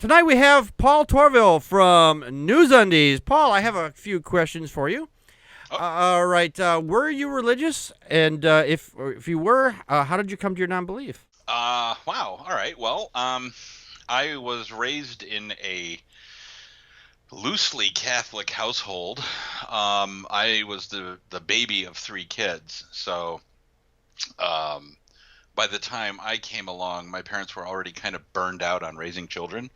Tonight we have Paul Tourville from NewsUndies. Paul, I have a few questions for you. All right. Were you religious? And if you were, how did you come to your non-belief? Wow. All right. Well, I was raised in a loosely Catholic household. I was the baby of 3 kids. So by the time I came along, my parents were already kind of burned out on raising children,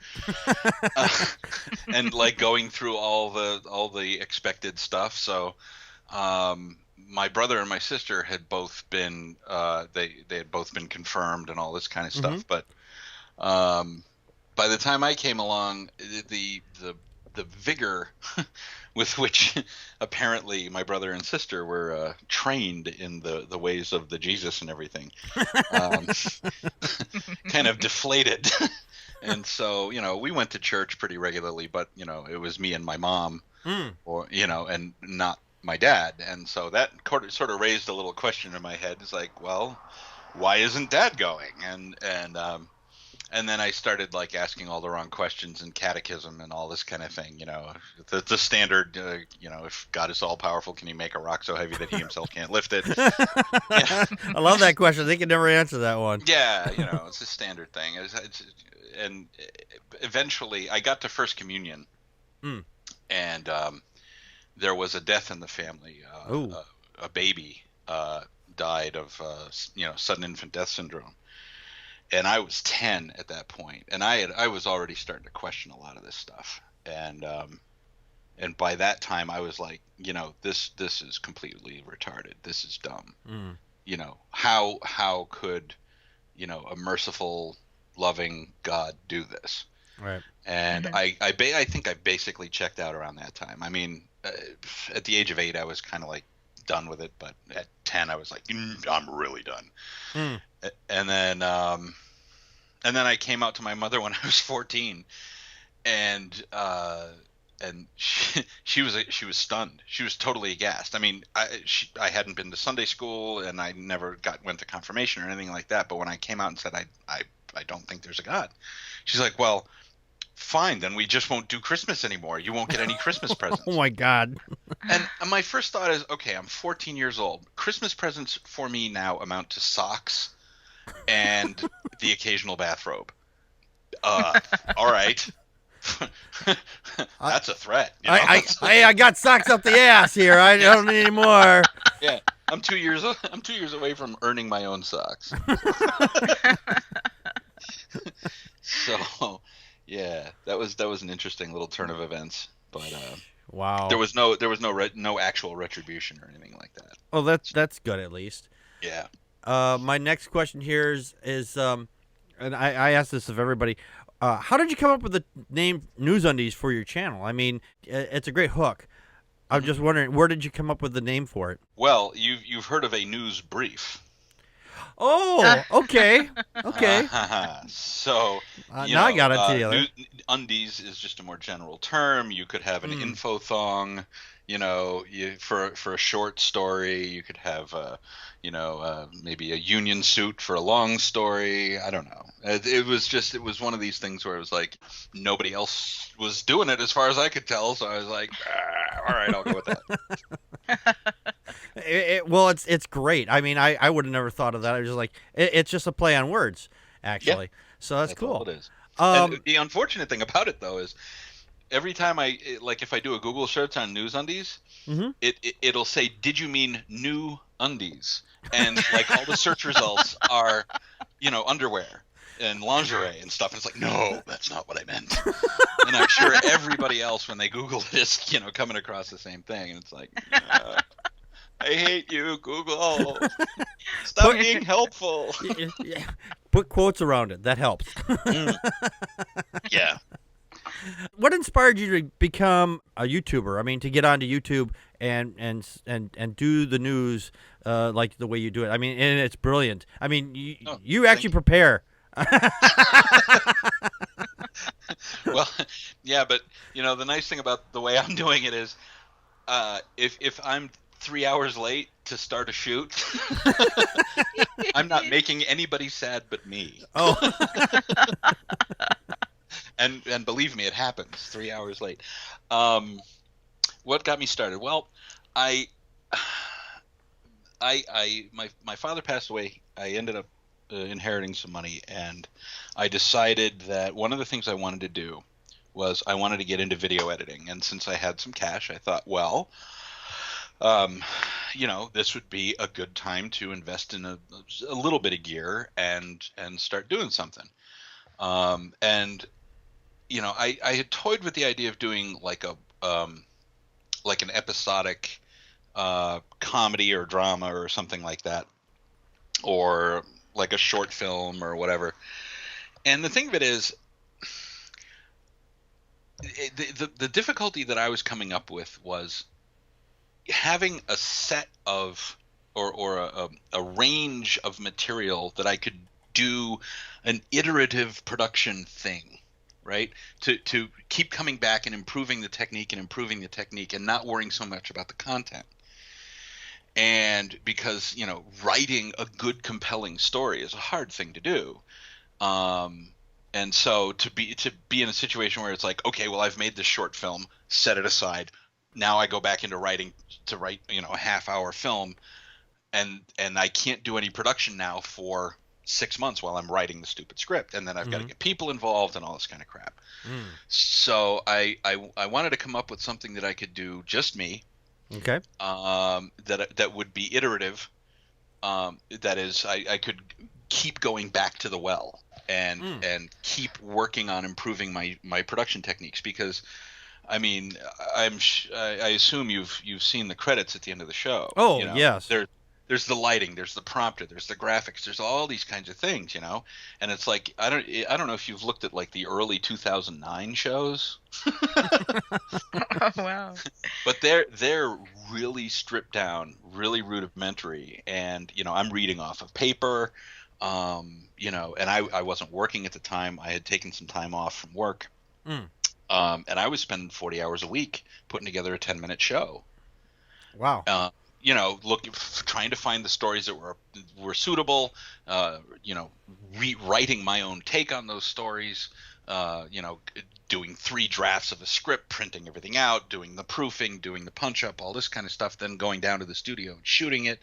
and like going through all the expected stuff. So my brother and my sister had both been they had both been confirmed and all this kind of stuff. But by the time I came along, the vigor with which apparently my brother and sister were trained in the ways of the Jesus and everything kind of deflated. And so, we went to church pretty regularly, but, it was me and my mom or, and not my dad. And so that sort of raised a little question in my head. It's like, well, why isn't Dad going? And then I started like asking all the wrong questions in catechism and all this kind of thing, the standard, if God is all powerful, can he make a rock so heavy that he himself can't lift it? Yeah. I love that question. They can never answer that one. Yeah. It's a standard thing. And eventually I got to First Communion and there was a death in the family. A baby died of, sudden infant death syndrome. And I was 10 at that point, and I was already starting to question a lot of this stuff, and by that time I was like, this is completely retarded. This is dumb. How could, a merciful, loving God do this? Right. And I think I basically checked out around that time. I mean, at the age of 8, I was kind of like done with it, but at 10 I was like, I'm really done. And then I came out to my mother when I was 14, and she was stunned. She was totally aghast. I mean, I hadn't been to Sunday school, and I never went to confirmation or anything like that. But when I came out and said I don't think there's a God, she's like, well, fine, then we just won't do Christmas anymore. You won't get any Christmas presents. Oh my God. And my first thought is, okay, I'm 14 years old. Christmas presents for me now amount to socks and the occasional bathrobe. All right. That's a threat. I got socks up the ass here. I don't need any more. Yeah. I'm 2 years away from earning my own socks. So, yeah, that was an interesting little turn of events, but wow. There was no actual retribution or anything like that. Oh, that's good at least. Yeah. My next question here is and I ask this of everybody, how did you come up with the name NewsUndies for your channel? I mean, it's a great hook. I'm just wondering, where did you come up with the name for it? Well, you've heard of a news brief. Oh, okay. So now I got it together. Undies is just a more general term. You could have an info thong. For a short story, you could have maybe a union suit for a long story. I don't know. It was one of these things where it was like nobody else was doing it as far as I could tell. So I was like, all right, I'll go with that. Well, it's great. I mean, I would have never thought of that. I was just like, it's just a play on words, actually. Yeah, so that's cool. All it is. And the unfortunate thing about it, though, is every time if I do a Google search on NewsUndies, it'll say, "Did you mean new undies?" And like all the search results are, underwear and lingerie and stuff. And it's like, no, that's not what I meant. And I'm sure everybody else, when they Google it, is coming across the same thing. And it's like, I hate you, Google. Stop being helpful. Yeah. Put quotes around it. That helps. Yeah. What inspired you to become a YouTuber? I mean, to get onto YouTube and do the news like the way you do it. I mean, and it's brilliant. I mean, you actually prepare. Well, yeah, but the nice thing about the way I'm doing it is, if I'm 3 hours late to start a shoot, I'm not making anybody sad but me. Oh. And believe me, it happens 3 hours late. What got me started? Well, my father passed away. I ended up inheriting some money, and I decided that one of the things I wanted to do was I wanted to get into video editing. And since I had some cash, I thought, well, this would be a good time to invest in a little bit of gear and start doing something. I had toyed with the idea of doing like an episodic comedy or drama or something like that, or like a short film or whatever. And the thing of it is, the difficulty that I was coming up with was having a set of or a range of material that I could do an iterative production thing, right? To keep coming back and improving the technique and not worrying so much about the content. And because, writing a good, compelling story is a hard thing to do. And so to be in a situation where it's like, okay, well, I've made this short film, set it aside. Now I go back into writing to write, a half-hour film, and I can't do any production now for 6 months while I'm writing the stupid script, and then I've got to get people involved and all this kind of crap. So I wanted to come up with something that I could do just me. Okay. That would be iterative. That is, I could keep going back to the well and keep working on improving my production techniques, because I mean, I assume you've seen the credits at the end of the show. Oh, yes. There's the lighting, there's the prompter, there's the graphics, there's all these kinds of things, and it's like I don't know if you've looked at like the early 2009 shows. Oh, wow. But they're really stripped down, really rudimentary, and I'm reading off of paper, and I wasn't working at the time. I had taken some time off from work. And I was spending 40 hours a week putting together a 10-minute show. Wow. Trying to find the stories that were suitable, rewriting my own take on those stories, doing 3 drafts of a script, printing everything out, doing the proofing, doing the punch up, all this kind of stuff, then going down to the studio and shooting it.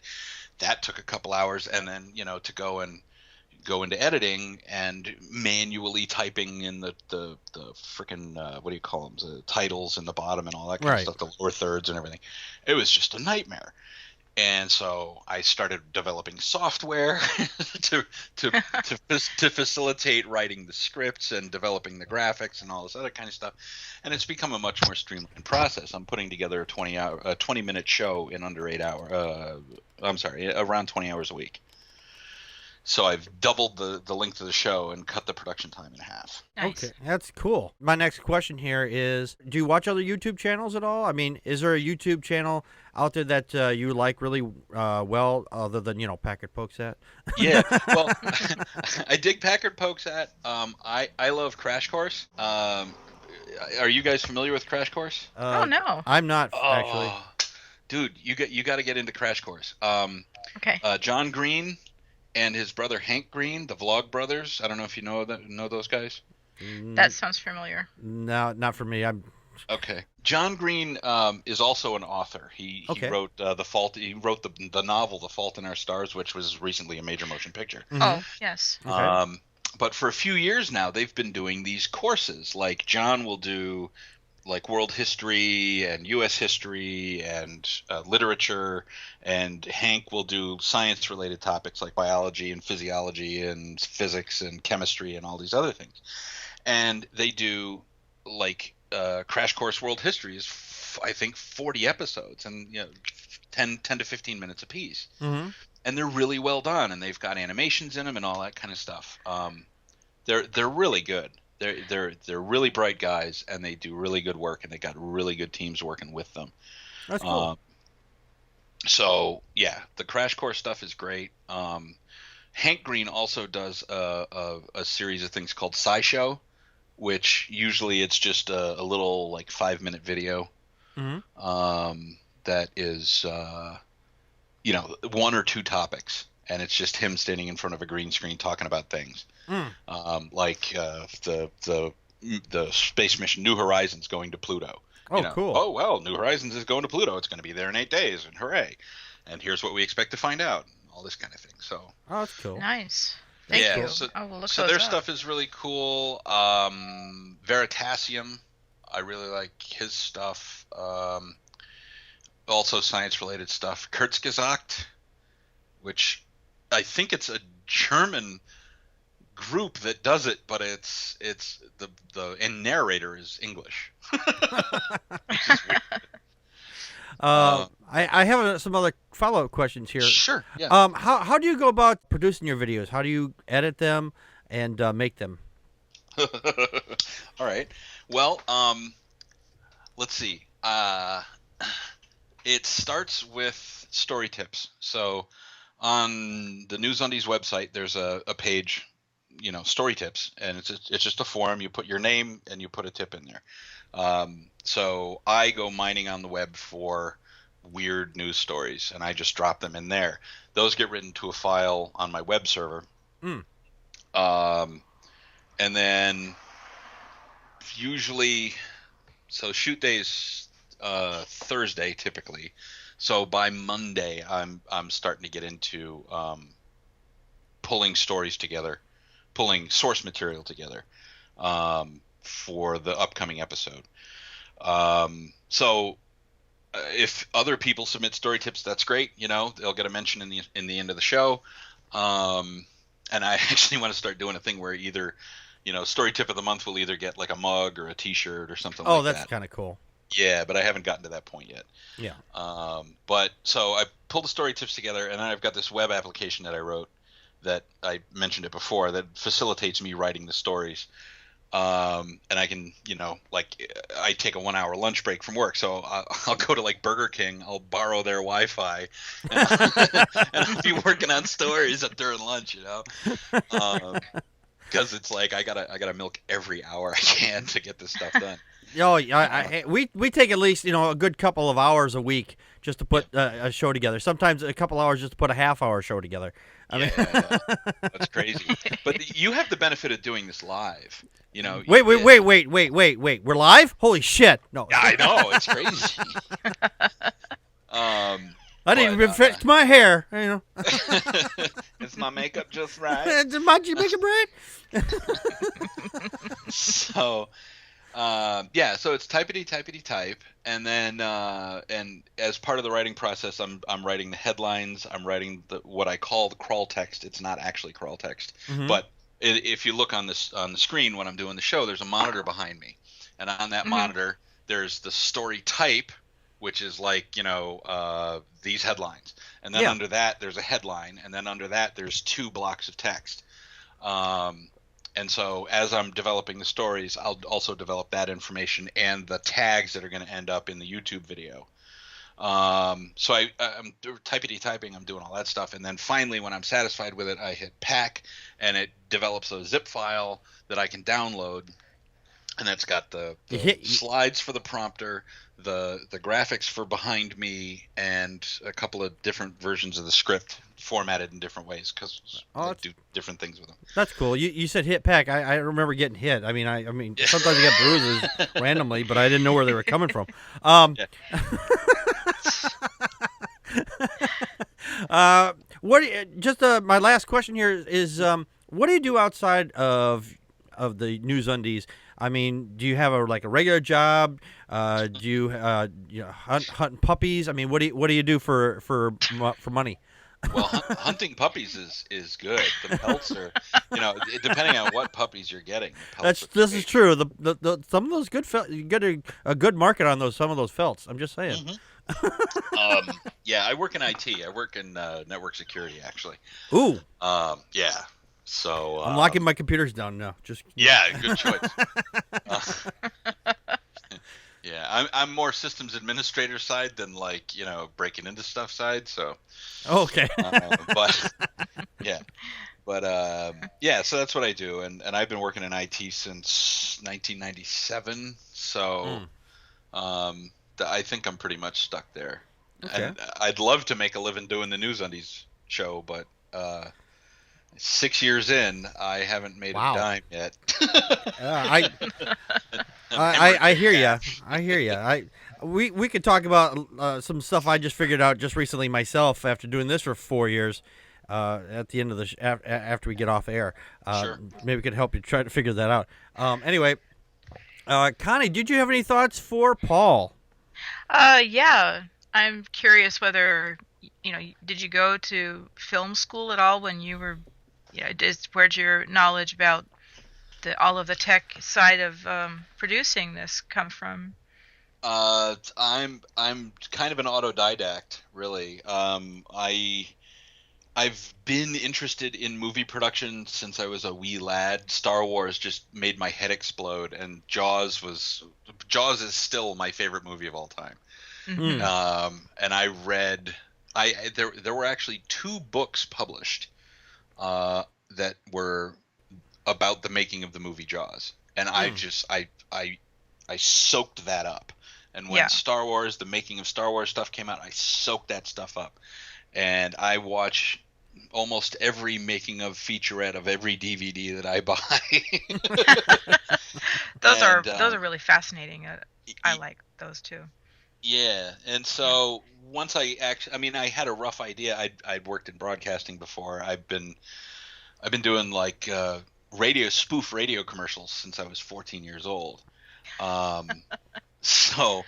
That took a couple hours, and then, to go into editing and manually typing in the freaking what do you call them, the titles in the bottom and all that kind of stuff, the lower thirds and everything. It was just a nightmare. And so I started developing software to facilitate writing the scripts and developing the graphics and all this other kind of stuff. And it's become a much more streamlined process. I'm putting together a 20-minute show in under 8 hours. Around 20 hours a week. So I've doubled the length of the show and cut the production time in half. Nice. Okay, that's cool. My next question here is, do you watch other YouTube channels at all? I mean, is there a YouTube channel out there that you like really well, other than, Packard Pokes At? Yeah, well, I dig Packard Pokes At. I love Crash Course. Are you guys familiar with Crash Course? Oh, no. I'm not, actually. Dude, you got to get into Crash Course. Okay. John Green and his brother Hank Green, the Vlog Brothers. I don't know if you know those guys. That sounds familiar. No, not for me. Okay. John Green is also an author. He wrote The Fault. He wrote the novel The Fault in Our Stars, which was recently a major motion picture. Oh, yes. Okay. But for a few years now, they've been doing these courses. Like John will do like world history and U.S. history and literature, and Hank will do science-related topics like biology and physiology and physics and chemistry and all these other things. And they do like Crash Course World History is I think 40 episodes and 10 to 15 minutes a piece. Mm-hmm. And they're really well done, and they've got animations in them and all that kind of stuff. They're really good. They're really bright guys, and they do really good work, and they got really good teams working with them. That's cool. So yeah, the Crash Course stuff is great. Hank Green also does a series of things called SciShow, which usually it's just a little like 5-minute video. Mm-hmm. That is 1 or 2 topics, and it's just him standing in front of a green screen talking about things. Like the the space mission New Horizons going to Pluto. Oh, cool. Oh, well, New Horizons is going to Pluto. It's going to be there in 8 days, and hooray. And here's what we expect to find out. All this kind of thing. So. Oh, that's cool. Nice. Thank you. I will look So those their up. stuff is really cool. Veritasium, I really like his stuff. Also science-related stuff. Kurzgesagt, which I think it's a German group that does it, but it's the narrator is English. Which is weird. I have some other follow-up questions here. Sure. Yeah. How do you go about producing your videos? How do you edit them and make them? All right. Well, let's see. It starts with story tips. So on the NewsUndies website, there's a page, story tips, and it's just a forum. You put your name and you put a tip in there. So I go mining on the web for weird news stories, and I just drop them in there. Those get written to a file on my web server. And then usually, so shoot days Thursday typically. So by Monday, I'm starting to get into pulling stories together, pulling source material together for the upcoming episode. So if other people submit story tips, that's great. They'll get a mention in the end of the show. And I actually want to start doing a thing where either, story tip of the month will either get like a mug or a T-shirt or something like that. Oh, that's kind of cool. Yeah, but I haven't gotten to that point yet. Yeah. But so I pulled the story tips together, and then I've got this web application that I wrote that I mentioned it before that facilitates me writing the stories. And I can, I take a 1 hour lunch break from work. So I'll go to like Burger King, I'll borrow their Wi-Fi and I'll be working on stories during lunch, cause it's like, I gotta milk every hour I can to get this stuff done. Oh, we take at least a good couple of hours a week just to put a show together. Sometimes a couple hours just to put a half-hour show together. I mean, that's crazy. But you have the benefit of doing this live. Wait! We're live? Holy shit! No. Yeah, I know, it's crazy. I didn't even fix my hair. Is my makeup just right? Is my makeup right? So. So it's typety type, and then and as part of the writing process, I'm writing the headlines. I'm writing what I call the crawl text. It's not actually crawl text, but if you look on the screen when I'm doing the show, there's a monitor behind me, and on that monitor there's the story type, which is like these headlines, and then under that there's a headline, and then under that there's 2 blocks of text. And so as I'm developing the stories, I'll also develop that information and the tags that are going to end up in the YouTube video. So I'm typety typing, I'm doing all that stuff. And then finally, when I'm satisfied with it, I hit pack, and it develops a zip file that I can download. And that's got the slides for the prompter, the graphics for behind me, and a couple of different versions of the script formatted in different ways because I do different things with them. That's cool. You said hit pack. I remember getting hit. I mean, sometimes I get bruises randomly, but I didn't know where they were coming from. My last question here is what do you do outside of the NewsUndies? I mean, do you have a regular job? Do you hunting puppies? I mean, what do you do for money? Well, hunting puppies is good. The pelts are, depending on what puppies you're getting. This is true. The some of those you get a good market on some of those felts. I'm just saying. Yeah, I work in IT. I work in network security, actually. Ooh. Yeah. So I'm locking my computers down now. Good choice. Yeah, I'm more systems administrator side than breaking into stuff side. So. Okay. So that's what I do, and I've been working in IT since 1997. So, I think I'm pretty much stuck there. Okay. And I'd love to make a living doing the NewsUndies show, but 6 years in, I haven't made Wow. a dime yet. I hear you. I hear you. We could talk about some stuff I just figured out just recently myself after doing this for 4 years. At the end of the after we get off air, Sure. Maybe we could help you try to figure that out. Anyway, Connie, did you have any thoughts for Paul? Yeah. I'm curious whether, did you go to film school at all when you were, where'd your knowledge about all of the tech side of producing this come from? I'm kind of an autodidact, really. I've been interested in movie production since I was a wee lad. Star Wars just made my head explode, and Jaws is still my favorite movie of all time. Mm-hmm. And I read, there were actually 2 books published that were about the making of the movie Jaws, and I soaked that up. And when the making of Star Wars stuff came out, I soaked that stuff up, and I watch almost every making of featurette of every DVD that I buy. Those are really fascinating. I like those too. Yeah, and so once I had a rough idea. I'd worked in broadcasting before. I've been doing like spoof radio commercials since I was 14 years old. So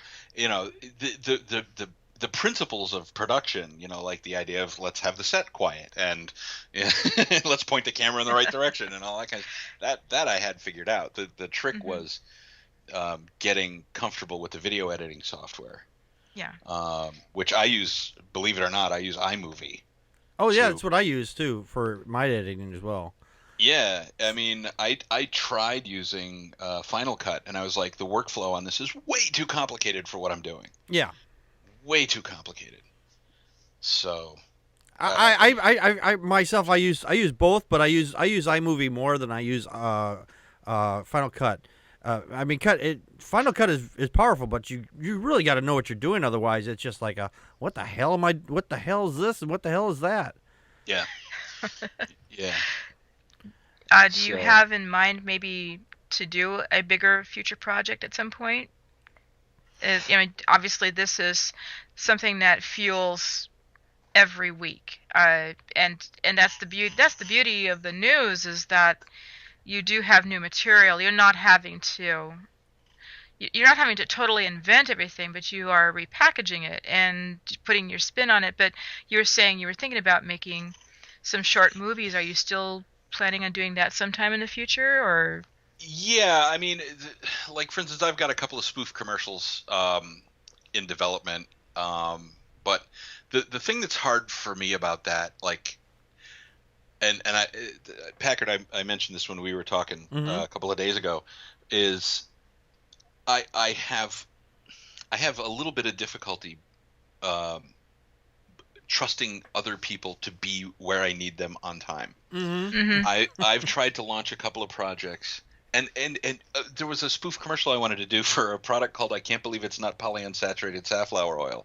the principles of production, like the idea of let's have the set quiet and let's point the camera in the right direction and all that kind of that I had figured out. The trick was getting comfortable with the video editing software. Yeah. Which I use, believe it or not, I use iMovie. Oh yeah, that's what I use too for my editing as well. Yeah, I mean, I tried using Final Cut, and I was like, the workflow on this is way too complicated for what I'm doing. Yeah. Way too complicated. So I myself I use both, but I use iMovie more than I use Final Cut. Final Cut is powerful, but you really got to know what you're doing, otherwise it's just like what the hell is this and what the hell is that? Yeah. Yeah. Do you have in mind maybe to do a bigger future project at some point? Obviously this is something that fuels every week, and that's the beauty. That's the beauty of the news, is that you do have new material. You're not having to totally invent everything, but you are repackaging it and putting your spin on it. But you were saying you were thinking about making some short movies. Are you still planning on doing that sometime in the future, or? Yeah, I mean, like for instance, I've got a couple of spoof commercials in development, but the thing that's hard for me about that, like, and Packard, I mentioned this when we were talking a couple of days ago, is I have a little bit of difficulty trusting other people to be where I need them on time. I've tried to launch a couple of projects, and there was a spoof commercial I wanted to do for a product called I Can't Believe It's Not Polyunsaturated Safflower Oil.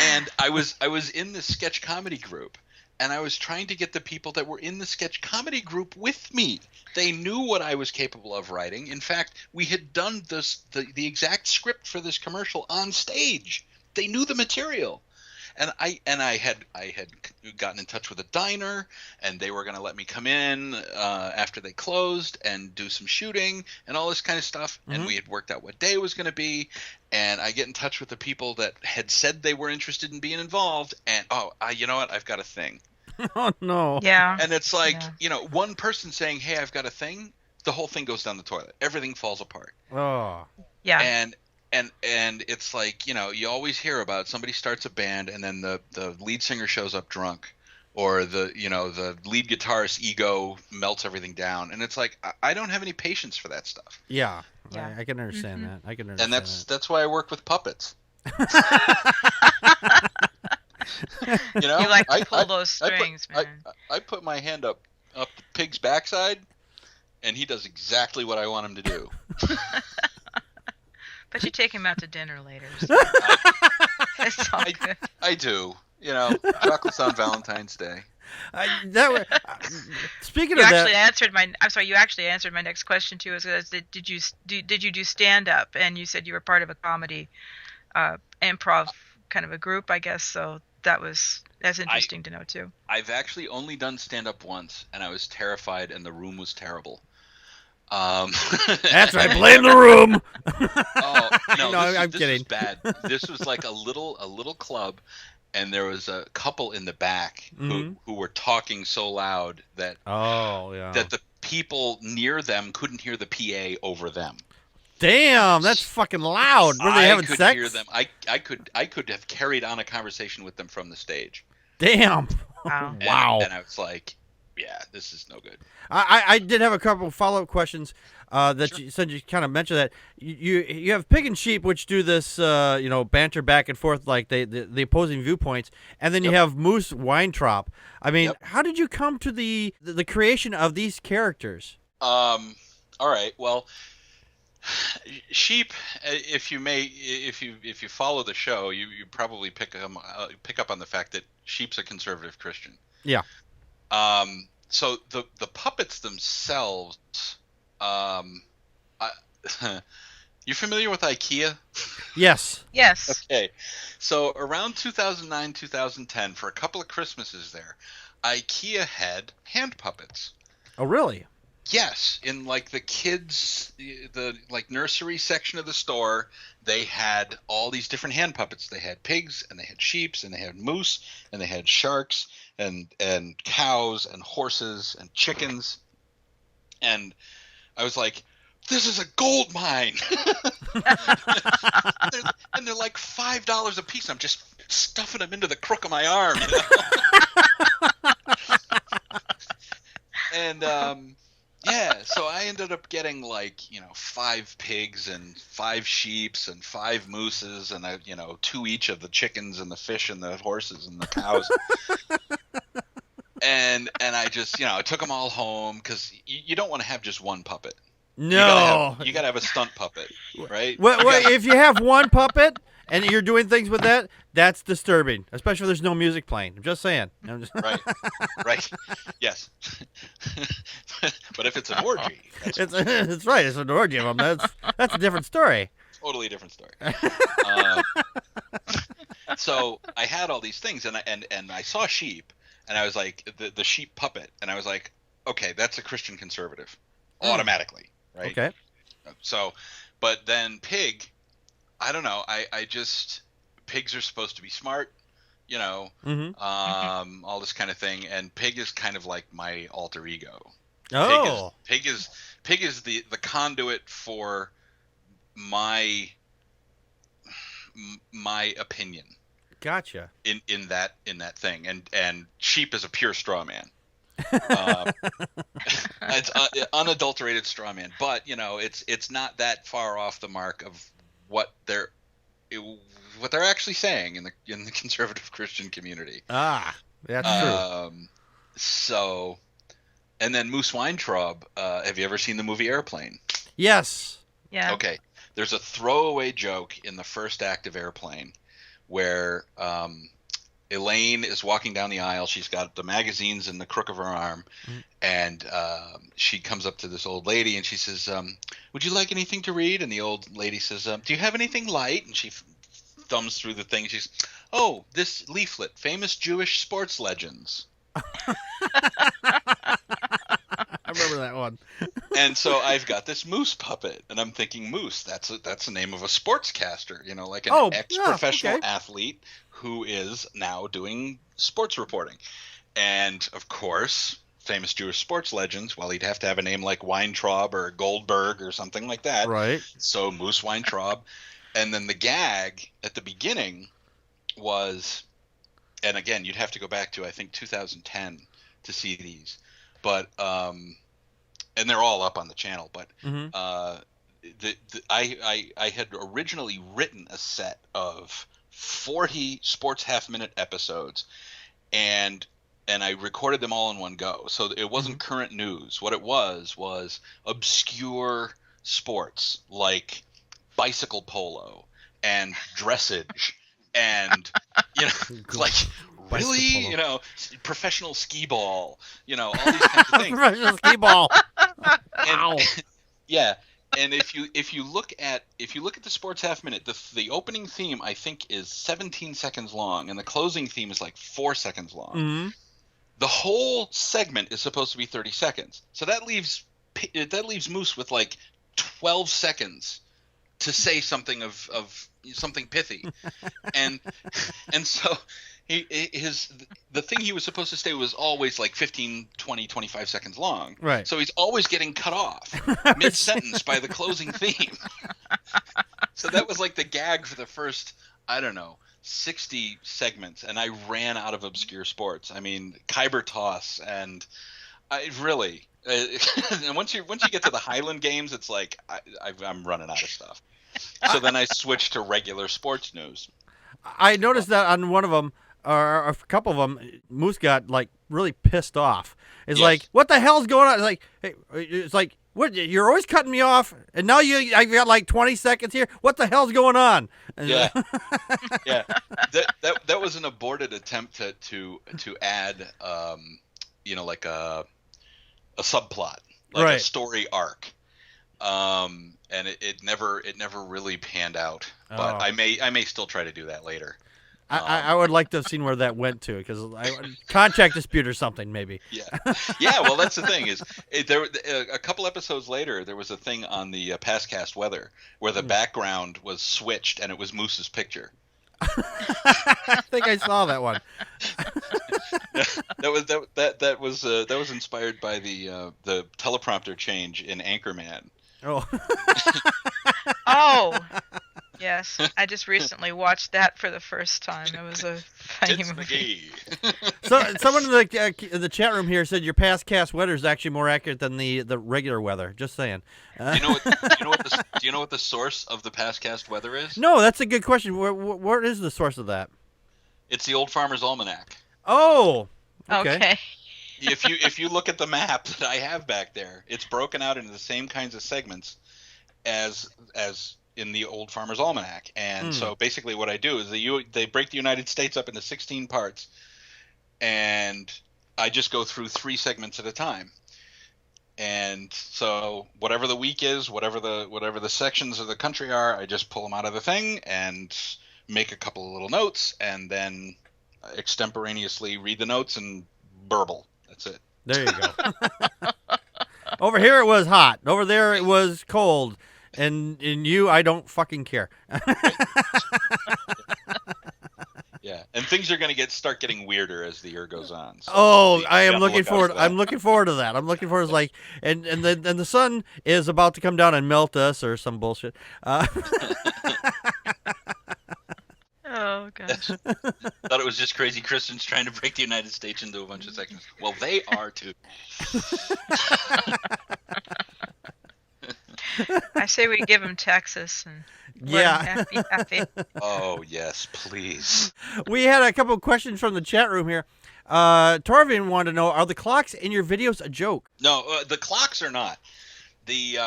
And I was in this sketch comedy group, and I was trying to get the people that were in the sketch comedy group with me. They knew what I was capable of writing. In fact, we had done the exact script for this commercial on stage. They knew the material. And I had gotten in touch with a diner, and they were going to let me come in after they closed and do some shooting and all this kind of stuff. And we had worked out what day it was going to be. And I get in touch with the people that had said they were interested in being involved. And you know what? I've got a thing. Oh no! Yeah. And it's like one person saying, "Hey, I've got a thing," the whole thing goes down the toilet. Everything falls apart. Oh. Yeah. And it's like, you always hear about somebody starts a band and then the lead singer shows up drunk, or the lead guitarist's ego melts everything down, and it's like I don't have any patience for that stuff. Yeah. I can understand that. I can understand. And that's why I work with puppets. You like to pull those strings, man. I put my hand up the pig's backside, and he does exactly what I want him to do. But you take him out to dinner later. So it's all good. I do. Chocolates on Valentine's Day. Speaking You of actually that, answered my. I'm sorry. You actually answered my next question too. Did you do stand up? And you said you were part of a comedy, improv kind of a group, I guess. So that's interesting to know too. I've actually only done stand up once, and I was terrified, and the room was terrible. that's right. Blame the room. Oh no, No, I'm this kidding. was bad. This was like a little club, and there was a couple in the back who were talking so loud that that the people near them couldn't hear the PA over them. Damn, that's fucking loud. Were they having could sex? hear them. I could have carried on a conversation with them from the stage. Damn. Wow. Wow. And I was like, yeah, this is no good. I did have a couple follow-up questions that Sure. you said. You kind of mentioned that you have pig and sheep, which do this banter back and forth, like the opposing viewpoints, and then you have Moose Weintraub. I mean, how did you come to the creation of these characters? All right. Well, sheep. If you follow the show, you probably pick up on the fact that sheep's a conservative Christian. Yeah. So the puppets themselves, you familiar with IKEA? Yes. Yes. Okay. So around 2009, 2010, for a couple of Christmases there, IKEA had hand puppets. Oh, really? Yes, in like the kids, the like nursery section of the store, they had all these different hand puppets. They had pigs, and they had sheeps, and they had moose, and they had sharks, and cows, and horses, and chickens. And I was like, this is a gold mine. and they're like $5 a piece. I'm just stuffing them into the crook of my arm. And yeah, so I ended up getting 5 pigs and 5 sheeps and 5 mooses and 2 each of the chickens and the fish and the horses and the cows. and I just I took them all home because you don't want to have just one puppet. No. You gotta have a stunt puppet, right? Well, if you have one puppet and you're doing things with that, that's disturbing, especially if there's no music playing. I'm just saying. Right. Yes. But if it's an orgy, it's right. It's an orgy of them. That's a different story. Totally different story. So I had all these things, and I saw sheep, and I was like, the sheep puppet, and I was like, okay, that's a Christian conservative, automatically, right? Okay. So, but then pig, I don't know. I just pigs are supposed to be smart, all this kind of thing, and pig is kind of like my alter ego. Oh. Pig is the conduit for my opinion. Gotcha. In that thing, and sheep is a pure straw man. It's unadulterated straw man, but it's not that far off the mark of what they're actually saying in the conservative Christian community. Ah, that's true. So, and then Moose Weintraub. Have you ever seen the movie Airplane? Yes. Yeah. Okay. There's a throwaway joke in the first act of Airplane where Elaine is walking down the aisle. She's got the magazines in the crook of her arm, and she comes up to this old lady and she says, "Would you like anything to read?" And the old lady says, "Do you have anything light?" And she thumbs through the thing. She's, "Oh, this leaflet, famous Jewish sports legends." I remember that one. And so I've got this moose puppet, and I'm thinking moose. That's the name of a sportscaster, like an ex-professional athlete who is now doing sports reporting. And of course, famous Jewish sports legends. Well, he'd have to have a name like Weintraub or Goldberg or something like that. Right. So Moose Weintraub, and then the gag at the beginning was, and again, you'd have to go back to I think 2010 to see these. But and they're all up on the channel. But I had originally written a set of 40 sports half-minute episodes, and I recorded them all in one go. So it wasn't current news. What it was obscure sports like bicycle polo and dressage and like really, Bicycle. Professional skee ball, all these kinds of things. Professional skee ball. And, yeah. And if you look at the Sports Half Minute, the opening theme I think is 17 seconds long, and the closing theme is like 4 seconds long. Mm-hmm. The whole segment is supposed to be 30 seconds, so that leaves Moose with like 12 seconds to say something of something pithy, and so the thing he was supposed to say was always like 15, 20, 25 seconds long. Right. So he's always getting cut off mid-sentence by the closing theme. So that was like the gag for the first, I don't know, 60 segments, and I ran out of obscure sports. I mean, Kyber toss, and I really and once you get to the Highland Games, it's like I'm running out of stuff. So then I switched to regular sports news. I noticed that on one of them, or a couple of them, Moose got like really pissed off. It's like, what the hell's going on? It's like, what? You're always cutting me off, and now I've got like 20 seconds here. What the hell's going on? Yeah, yeah. That was an aborted attempt to add, like a subplot, like a story arc. And it never really panned out, but I may still try to do that later. I would like to have seen where that went to, because contract dispute or something, maybe. Yeah. Well, that's the thing is, a couple episodes later, there was a thing on the Passcast weather where the background was switched and it was Moose's picture. I think I saw that one. that was inspired by the teleprompter change in Anchorman. Oh, yes. I just recently watched that for the first time. It was a funny movie. So someone in the chat room here said your past cast weather is actually more accurate than the regular weather. Just saying. Do you know what the source of the past cast weather is? No, that's a good question. What is the source of that? It's the Old Farmer's Almanac. Oh, okay. If you look at the map that I have back there, it's broken out into the same kinds of segments as in the Old Farmer's Almanac. And so basically what I do is they break the United States up into 16 parts, and I just go through 3 segments at a time. And so whatever the week is, whatever the sections of the country are, I just pull them out of the thing and make a couple of little notes, and then extemporaneously read the notes and burble. That's it. There you go. Over here it was hot. Over there it was cold. And in you, I don't fucking care. Yeah, and things are going to start getting weirder as the year goes on. So I am looking forward. I'm looking forward to that. I'm looking forward to and the sun is about to come down and melt us or some bullshit. Oh gosh. Thought it was just crazy Christians trying to break the United States into a bunch of sections. Well, they are too. I say we give them Texas and happy. Oh yes, please. We had a couple of questions from the chat room here. Tourville wanted to know: are the clocks in your videos a joke? No, the clocks are not. The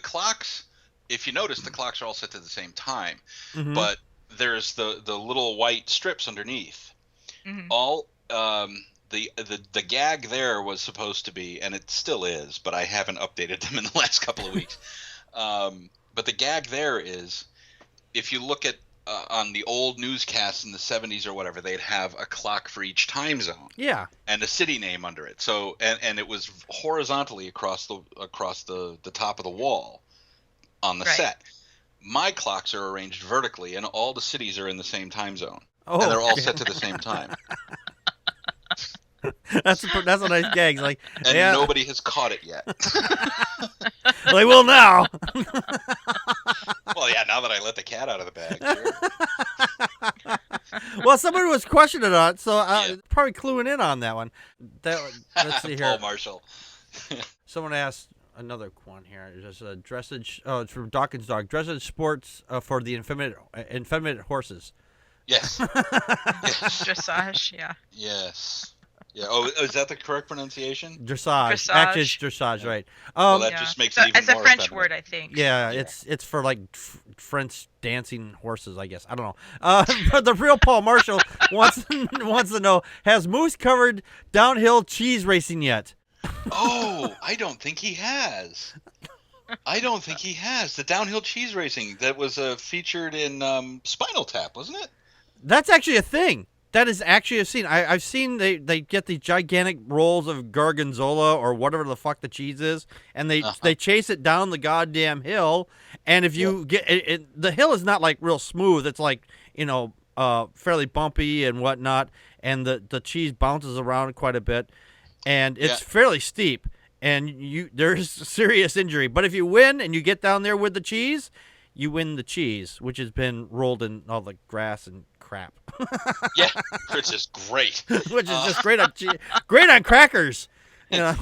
clocks. If you notice, the clocks are all set to the same time, but there's the little white strips underneath. All the gag there was supposed to be, and it still is, but I haven't updated them in the last couple of weeks. But the gag there is, if you look at on the old newscasts in the 70s or whatever, they'd have a clock for each time zone. Yeah. And a city name under it. So and it was horizontally across the top of the wall on the set. My clocks are arranged vertically, and all the cities are in the same time zone. And they're all set to the same time. That's a nice gag. Like, and nobody has caught it yet. They will now. Well, yeah, now that I let the cat out of the bag. Sure. Well, somebody was questioning on it, so probably cluing in on that one. Let's see here. Paul Marshall. Someone asked another one here. It's a dressage. Oh, it's from Dawkins Dog. Dressage sports for the effeminate horses. Yes. Dressage, yeah. Yes. Yeah. Oh, is that the correct pronunciation? Dressage. Dressage. Actually, it's dressage, right? Well, that just makes it even It's a more French effeminate. word, I think. Yeah, it's for like French dancing horses, I guess. I don't know. But the real Paul Marshall wants to know: has Moose covered downhill cheese racing yet? Oh, I don't think he has. The downhill cheese racing that was featured in Spinal Tap, wasn't it? That's actually a thing. That is actually a scene. I've seen they get these gigantic rolls of gorgonzola or whatever the fuck the cheese is, and they chase it down the goddamn hill. And if you get it, the hill is not like real smooth. It's like fairly bumpy and whatnot, and the cheese bounces around quite a bit, and it's fairly steep. And there's serious injury. But if you win and you get down there with the cheese, you win the cheese, which has been rolled in all the grass and crap. Yeah, which is great. Which is just great on crackers. You know?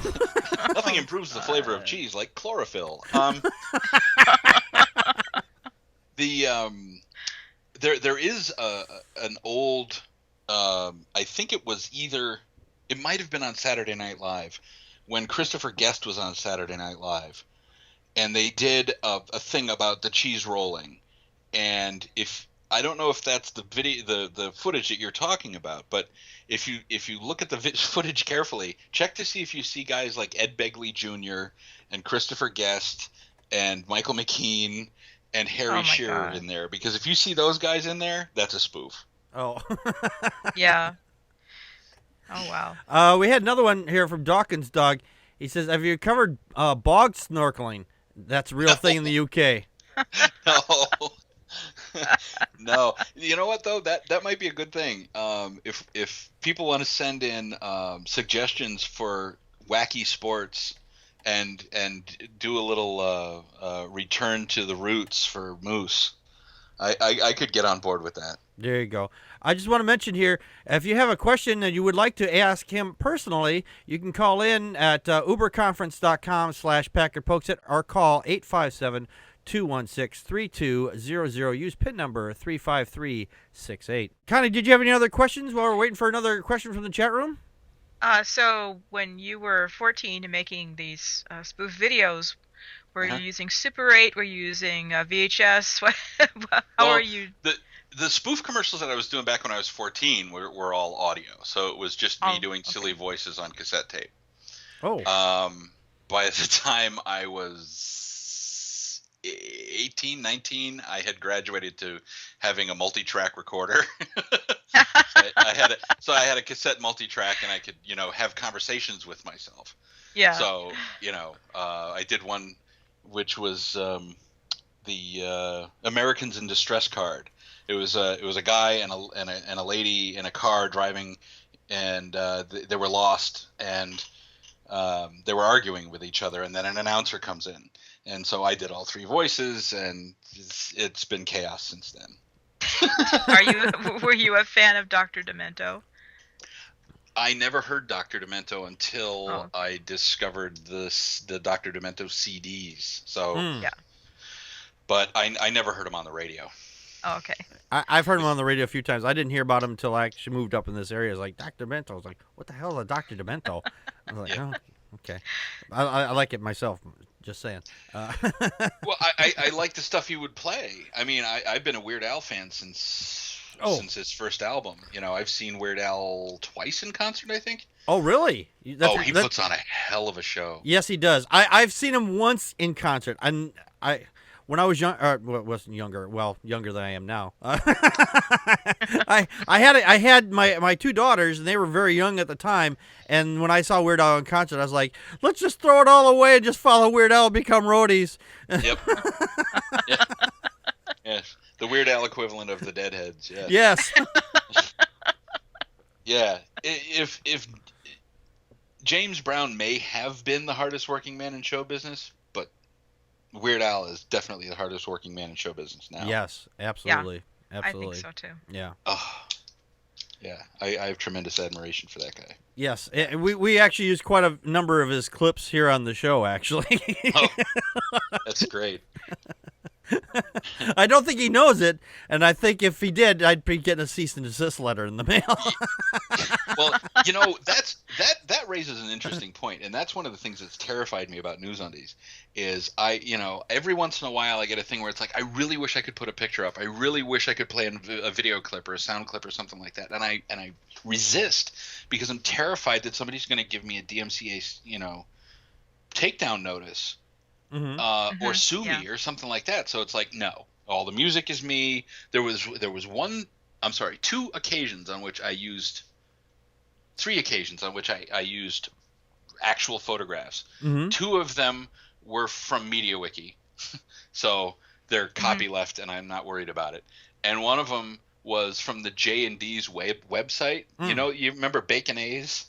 Nothing improves the flavor of cheese like chlorophyll. There is an old I think it might have been on Saturday Night Live when Christopher Guest was on Saturday Night Live, and they did a thing about the cheese rolling. And I don't know if that's the video, the footage that you're talking about, but if you look at the footage carefully, check to see if you see guys like Ed Begley Jr. and Christopher Guest and Michael McKean and Harry Shearer in there, because if you see those guys in there, that's a spoof. Oh. Yeah. Oh, wow. We had another one here from Dawkins Dog. He says, have you covered bog snorkeling? That's a real thing in the UK. No. No. You know what, though? That might be a good thing. If people want to send in suggestions for wacky sports and do a little return to the roots for Moose, I could get on board with that. There you go. I just want to mention here, if you have a question that you would like to ask him personally, you can call in at uberconference.com/Packard Pokes At or call 857-216-3200. Use PIN number 35368. Connie, did you have any other questions while we're waiting for another question from the chat room? So when you were 14 and making these spoof videos, were you using Super 8? Were you using VHS? How are you? The spoof commercials that I was doing back when I was 14 were all audio, so it was just me doing silly voices on cassette tape. Oh. By the time I was 18, 19, I had graduated to having a multi-track recorder. So I had a cassette multi-track, and I could, have conversations with myself. Yeah. So, I did one which was the Americans in Distress card. It was a guy and a lady in a car driving, and they were lost, and they were arguing with each other, and then an announcer comes in, and so I did all three voices, and it's been chaos since then. Were you a fan of Dr. Demento? I never heard Dr. Demento until I discovered the Dr. Demento CDs. So yeah. But I never heard him on the radio. Oh, okay. I've heard him on the radio a few times. I didn't hear about him until I actually moved up in this area. It's like, Dr. Demento. I was like, what the hell is a Dr. Demento? I was like, oh, okay. I like it myself, just saying. Well, I like the stuff he would play. I mean, I've been a Weird Al fan since his first album. I've seen Weird Al twice in concert, I think. Oh, really? He puts on a hell of a show. Yes, he does. I've seen him once in concert. When I was young, wasn't younger. Well, younger than I am now. I had my two daughters, and they were very young at the time. And when I saw Weird Al in concert, I was like, let's just throw it all away and just follow Weird Al and become roadies. Yep. Yeah. Yes. The Weird Al equivalent of the Deadheads. Yeah. Yes. Yeah. If James Brown may have been the hardest working man in show business, but Weird Al is definitely the hardest working man in show business now. Yes, absolutely. Yeah, absolutely. I think so too. Yeah. Oh, yeah. I have tremendous admiration for that guy. Yes, we actually use quite a number of his clips here on the show, actually. Oh, that's great. I don't think he knows it, and I think if he did, I'd be getting a cease and desist letter in the mail. Well, that raises an interesting point, and that's one of the things that's terrified me about NewsUndies. Is every once in a while I get a thing where it's like, I really wish I could put a picture up. I really wish I could play a video clip or a sound clip or something like that, and I resist because I'm terrified that somebody's going to give me a DMCA takedown notice. Or sue me or something like that. So it's like, no, all the music is me. There was three occasions on which I used actual photographs. Two of them were from MediaWiki, so they're copyleft, and I'm not worried about it. And one of them was from the J&D's website. You remember Bacon A's?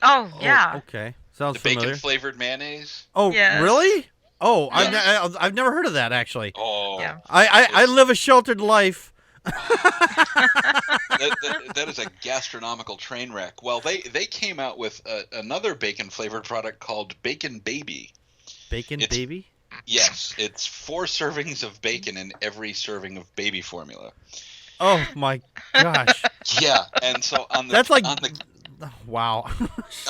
Oh yeah. Oh, okay. Sounds the familiar. bacon flavored mayonnaise. Oh, yes. Really? Oh, Yes. I've never heard of that actually. Oh, Yeah. I live a sheltered life. that is a gastronomical train wreck. Well, they came out with another bacon flavored product called Bacon Baby. Bacon Baby? Yes, it's 4 servings of bacon in every serving of baby formula. Oh my gosh. Yeah, and so on the That's like wow.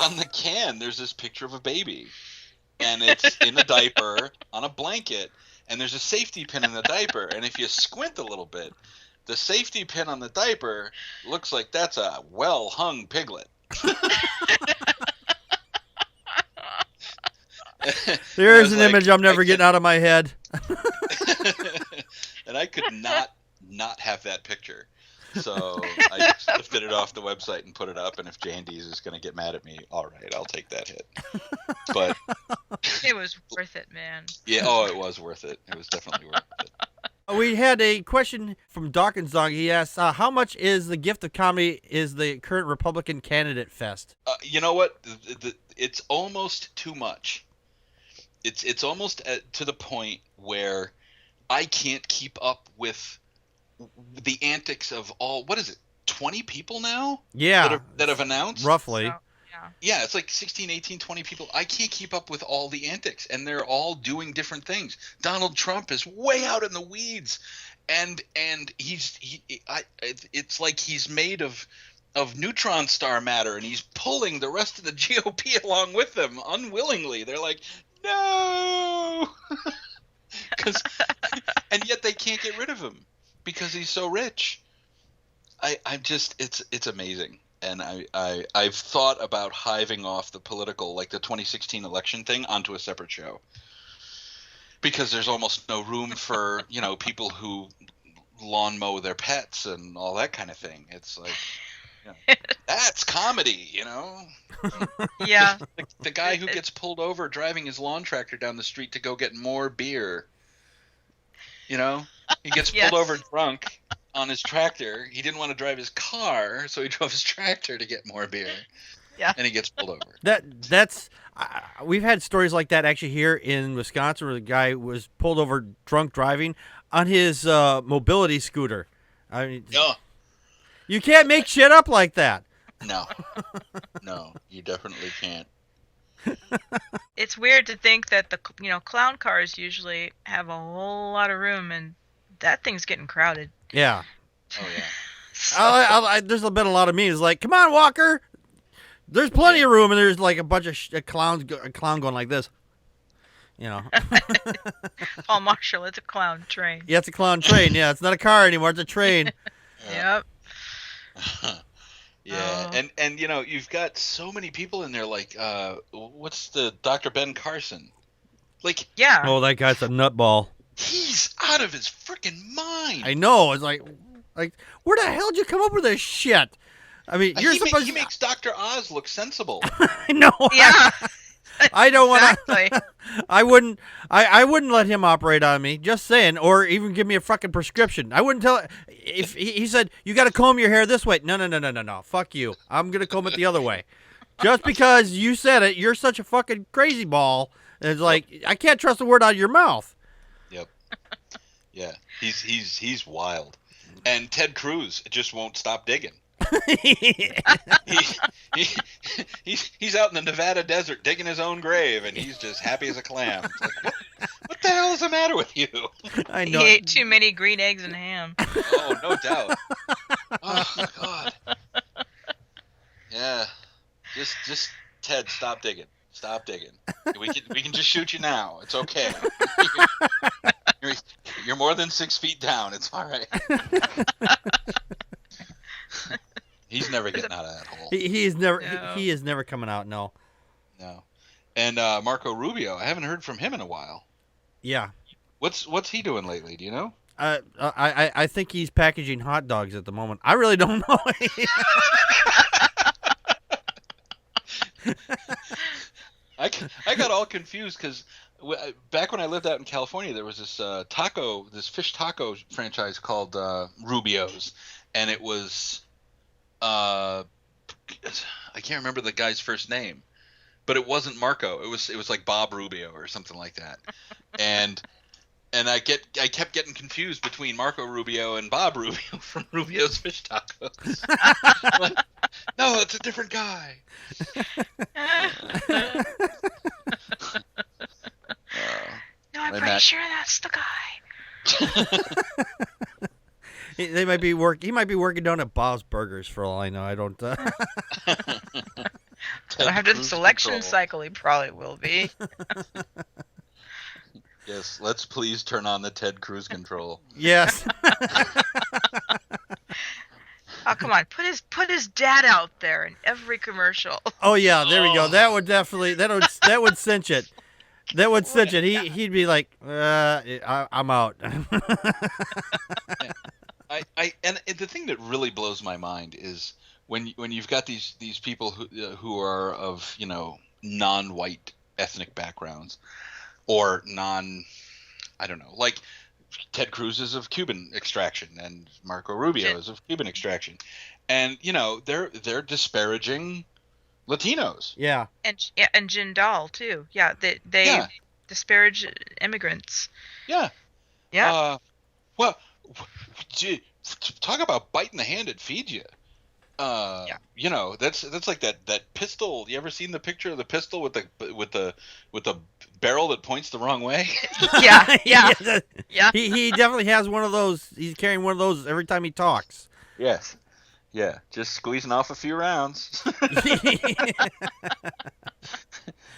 on the can, there's this picture of a baby, and it's in a diaper on a blanket, and there's a safety pin in the diaper, and if you squint a little bit, the safety pin on the diaper looks like that's a well-hung piglet. There's an image I'm never getting out of my head. And I could not have that picture. So I just lifted it off the website and put it up, and if J&D's is going to get mad at me, all right, I'll take that hit. But It was worth it, man. yeah, it was worth it. It was definitely worth it. We had a question from Dawkins. He asked, how much is the gift of comedy is the current Republican candidate fest? You know what? It's almost too much. It's almost to the point where I can't keep up with the antics of all, what is it, 20 people now? Yeah. That have announced? Roughly. So, Yeah, it's like 16, 18, 20 people. I can't keep up with all the antics, and they're all doing different things. Donald Trump is way out in the weeds, and it's like he's made of neutron star matter, and he's pulling the rest of the GOP along with him unwillingly. They're like, no! And yet they can't get rid of him because he's so rich. It's amazing. And I've thought about hiving off the political, like the 2016 election thing, onto a separate show. Because there's almost no room for, people who lawn mow their pets and all that kind of thing. It's like, that's comedy, Yeah. The guy who gets pulled over driving his lawn tractor down the street to go get more beer. He gets Yes. pulled over drunk on his tractor. He didn't want to drive his car, so he drove his tractor to get more beer. Yeah. And he gets pulled over. That's we've had stories like that actually here in Wisconsin, where the guy was pulled over drunk driving on his mobility scooter. I mean, No. you can't make shit up like that. No, you definitely can't. It's weird to think that the clown cars usually have a whole lot of room, and that thing's getting crowded. Yeah. Oh yeah. There's been a lot of memes like, "Come on, Walker, there's plenty of room," and there's like a bunch of a clown going like this. Paul Marshall, it's a clown train. Yeah, it's a clown train. Yeah, it's not a car anymore; it's a train. Yep. Yeah, and you've got so many people in there. Like, what's the Dr. Ben Carson? Like, Yeah. Oh, that guy's a nutball. he's out of his freaking mind. I know. It's like, where the hell did you come up with this shit? I mean, you're supposed. He makes Dr. Oz look sensible. I know. Yeah. I don't want to. Exactly. I wouldn't let him operate on me. Just saying, or even give me a fucking prescription. I wouldn't tell. If he said you got to comb your hair this way, no. Fuck you. I'm gonna comb it the other way. Just because you said it, you're such a fucking crazy ball. It's like I can't trust a word out of your mouth. Yep. Yeah, he's wild, and Ted Cruz just won't stop digging. He's out in the Nevada desert digging his own grave, and he's just happy as a clam. It's like, what the hell is the matter with you? I He know. ate too many green eggs and ham. Oh, no doubt. Oh God. Yeah. Just Ted, stop digging. Stop digging. We can just shoot you now. It's okay. You're more than 6 feet down. It's all right. He's never getting out of that hole. He is never No. he is never coming out. No. No. And Marco Rubio, I haven't heard from him in a while. Yeah. What's he doing lately? Do you know? I think he's packaging hot dogs at the moment. I really don't know. I got all confused because back when I lived out in California, there was this fish taco franchise called Rubio's, and it was I can't remember the guy's first name, but it wasn't Marco. It was like Bob Rubio or something like that, and I kept getting confused between Marco Rubio and Bob Rubio from Rubio's Fish Tacos. Like, no, it's a different guy. No, I'm My pretty Mac- sure that's the guy. He might be working down at Bob's Burgers for all I know. I don't. After the Cruise selection control. cycle, he probably will be. Yes, let's please turn on the Ted Cruz control. Yes. Oh, come on, put his dad out there in every commercial. Oh yeah, there we go. Oh. That would definitely that would cinch it. That would cinch it. He'd be like, I'm out. And the thing that really blows my mind is when you've got these people who are of non-white ethnic backgrounds or I don't know, like Ted Cruz is of Cuban extraction and Marco Rubio is of Cuban extraction, and they're disparaging Latinos. Yeah. And Jindal too. Yeah, they disparage immigrants. Yeah. Yeah. Well, gee, talk about biting the hand that feeds you. That's like that pistol. You ever seen the picture of the pistol with the barrel that points the wrong way? Yeah. Yeah. He definitely has one of those. He's carrying one of those every time he talks. Yes. Yeah, just squeezing off a few rounds.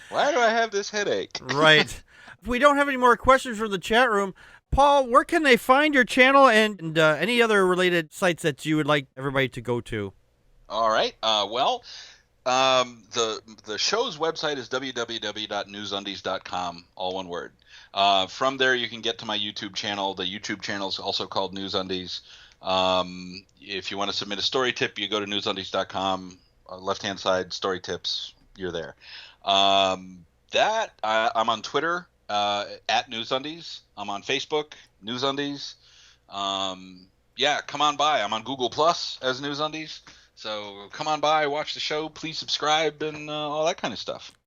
Why do I have this headache? Right. If we don't have any more questions from the chat room, Paul, where can they find your channel and any other related sites that you would like everybody to go to? All right. The show's website is www.newsundies.com, all one word. From there, you can get to my YouTube channel. The YouTube channel is also called NewsUndies. If you want to submit a story tip, you go to newsundies.com. Left-hand side, story tips. You're there. I'm on Twitter at NewsUndies. I'm on Facebook, NewsUndies. Come on by. I'm on Google Plus as NewsUndies. So come on by, watch the show, please subscribe, and all that kind of stuff.